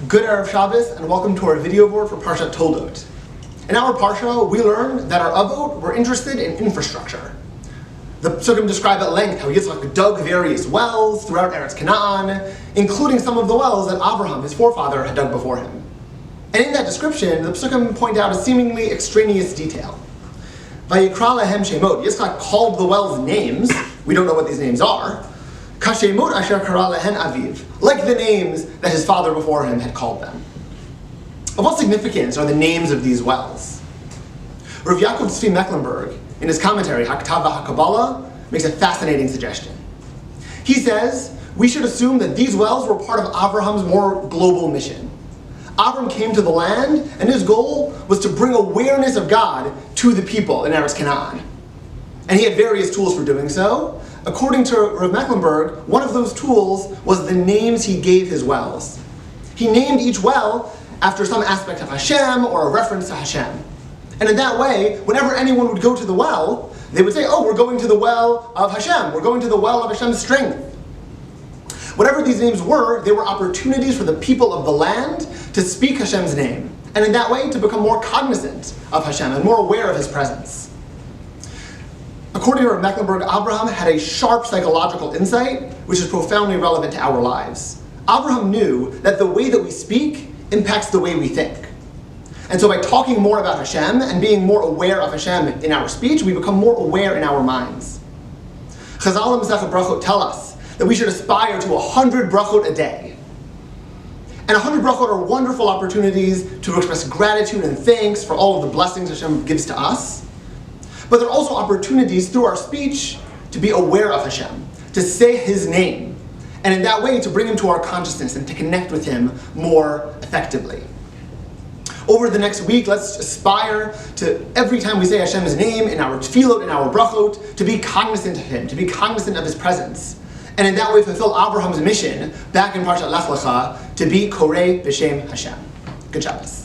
Good Erev Shabbos, and welcome to our video Vort for Parshat Toldot. In our Parsha, we learned that our Avot were interested in infrastructure. The Psukim describe at length how Yitzchak dug various wells throughout Eretz Canaan, including some of the wells that Abraham, his forefather, had dug before him. And in that description, the Psukim point out a seemingly extraneous detail. Vayikra lehem shemot. Yitzchak called the wells names. We don't know what these names are. Kashemot asher kara lehen aviv, like the names that his father before him had called them. Of what significance are the names of these wells? Rav Yaakov Tzvi Mecklenburg, in his commentary Haktav HaKabbalah, makes a fascinating suggestion. He says we should assume that these wells were part of Abraham's more global mission. Abram came to the land, and his goal was to bring awareness of God to the people in Eretz Canaan. And he had various tools for doing so. According to Rav Mecklenburg, one of those tools was the names he gave his wells. He named each well after some aspect of Hashem or a reference to Hashem. And in that way, whenever anyone would go to the well, they would say, oh, we're going to the well of Hashem. We're going to the well of Hashem's strength. Whatever these names were, they were opportunities for the people of the land to speak Hashem's name, and in that way to become more cognizant of Hashem and more aware of His presence. According to Mecklenburg, Abraham had a sharp psychological insight, which is profoundly relevant to our lives. Abraham knew that the way that we speak impacts the way we think. And so by talking more about Hashem and being more aware of Hashem in our speech, we become more aware in our minds. Chazal and Masechet Brachot tell us that we should aspire to 100 brachot a day. And 100 brachot are wonderful opportunities to express gratitude and thanks for all of the blessings Hashem gives to us. But they're also opportunities through our speech to be aware of Hashem, to say His name, and in that way to bring Him to our consciousness and to connect with Him more effectively. Over the next week, let's aspire to, every time we say Hashem's name in our tefillot, in our brachot, to be cognizant of Him, to be cognizant of His presence, and in that way fulfill Abraham's mission back in Parshat Lech Lecha to be Korei B'Shem Hashem. Good Shabbos.